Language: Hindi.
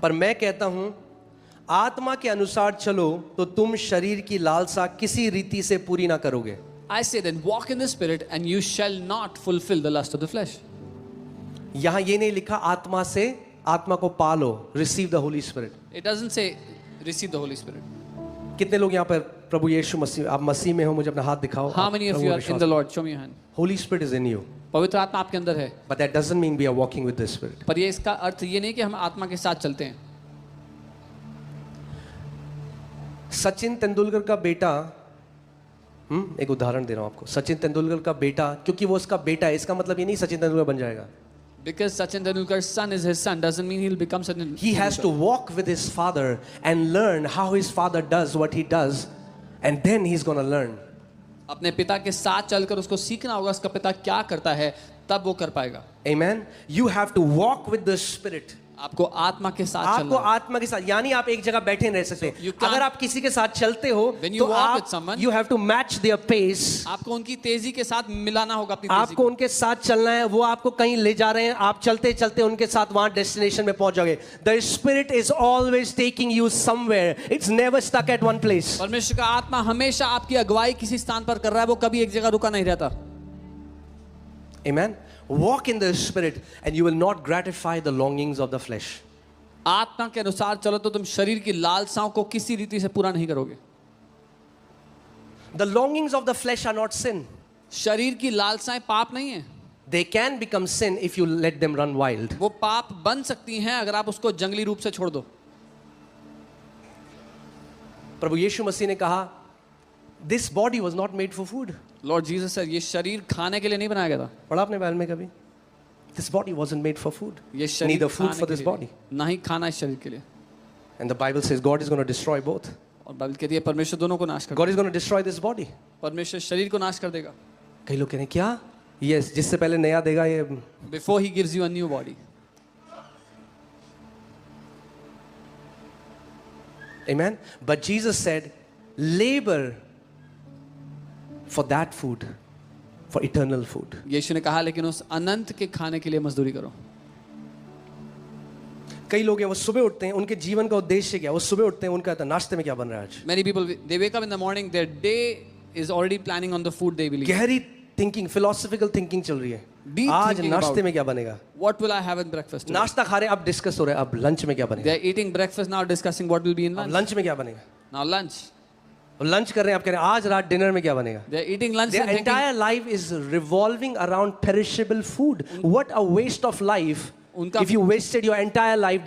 पर मैं कहता हूं आत्मा के अनुसार चलो तो तुम शरीर की लालसा किसी रीति से पूरी ना करोगे. I say then, walk in the Spirit and you shall not fulfill the lust of the flesh. यहां ये नहीं लिखा आत्मा से आत्मा को पालो, receive the Holi spirit. It doesn't say receive the Holy Spirit. कितने लोग यहाँ पर प्रभु यीशु मसीह, आप मसीह में हो, मुझे अपना हाथ दिखाओ. How many of you are in the Lord? Show me your hand. Holi spirit is in you. पवित्र आत्मा आपके अंदर है. But that doesn't mean we are walking with the Spirit. पर ये इसका अर्थ ये नहीं कि हम आत्मा के साथ चलते हैं. सचिन तेंदुलकर का बेटा, एक उदाहरण दे रहा हूं आपको. सचिन तेंदुलकर का बेटा, क्योंकि वो उसका बेटा है, इसका मतलब ये नहीं सचिन तेंदुलकर बन जाएगा. Because Sachin Tendulkar's son is his son doesn't mean he'll become Sachin. He has to walk with his father and learn how his father does what he does, and then he's going to learn. अपने पिता के साथ चलकर उसको सीखना होगा उसका पिता क्या करता है, तब वो कर पाएगा. Amen. You have to walk with the Spirit. आपको आत्मा के साथ आपको चलना है. आत्मा के साथ, यानी आप एक जगह बैठे नहीं रह सकते. you can't- अगर आप किसी के साथ चलते हो When you तो walk आप with someone- you have to match their pace. आपको उनकी तेजी के साथ मिलाना होगा अपनी तेजी आपको को. उनके साथ चलना है, वो आपको कहीं ले जा रहे हैं, आप चलते चलते उनके साथ वहां डेस्टिनेशन में पहुंच जाओगे. The Spirit is always taking you somewhere. It's never stuck at one place. परमेश्वर का आत्मा हमेशा आपकी अगुवाई किसी स्थान पर कर रहा है, वो कभी एक जगह रुका नहीं रहता. Amen. Walk in the Spirit and you will not gratify the longings of the flesh. आत्मा के अनुसार चलो तो तुम शरीर की लालसाओं को किसी रीति से पूरा नहीं करोगे. The longings of the flesh are not sin. शरीर की लालसाएं पाप नहीं है. They can become sin if you let them run wild. वो पाप बन सकती हैं अगर आप उसको जंगली रूप से छोड़ दो. प्रभु यीशु मसीह ने कहा, This body was not made for food. Lord Jesus sir, ये शरीर खाने के लिए नहीं बनाया गया था. पढ़ा आपने बाइबल में कभी? This body wasn't made for food. ये शरीर Neither food खाने for के this लिए body. ना ही खाना इस शरीर के लिए. And the Bible says God is going to destroy both. और बाइबल कहती है परमेश्वर दोनों को नाश कर God is going to destroy this body. परमेश्वर शरीर को नाश कर देगा. कई लोग कह रहे हैं क्या? Yes, जिससे पहले नया देगा ये. Before he gives you a new body. Amen. But Jesus said, labor for that food, for eternal food. यीशु ने कहा लेकिन उस अनंत के खाने के लिए मजदूरी करो. कई लोग हैं वो सुबह उठते हैं, उनके जीवन का उद्देश्य क्या? वो सुबह उठते हैं, उनका नाश्ते में क्या बन रहा है आज? Many people they wake up in the morning, their day is already planning on the food they will eat. गहरी थिंकिंग, फिलोसॉफिकल थिंकिंग चल रही है. Deep आज thinking नाश्ते about में क्या बनेगा? What will I have in breakfast today? नाश्ता खा रहे हैं, अब डिस्कस हो रहा है, अब लंच में क्या They बनेगा? are eating breakfast now, discussing what will be in अब lunch. लंच में क्या बनेगा? Now lunch. और लंच कर रहे हैं, आप कह रहे हैं आज रात डिनर में क्या बनेगा? They are eating lunch Their and thinking, entire life is revolving around perishable food. What a waste of life उनका if you wasted your entire life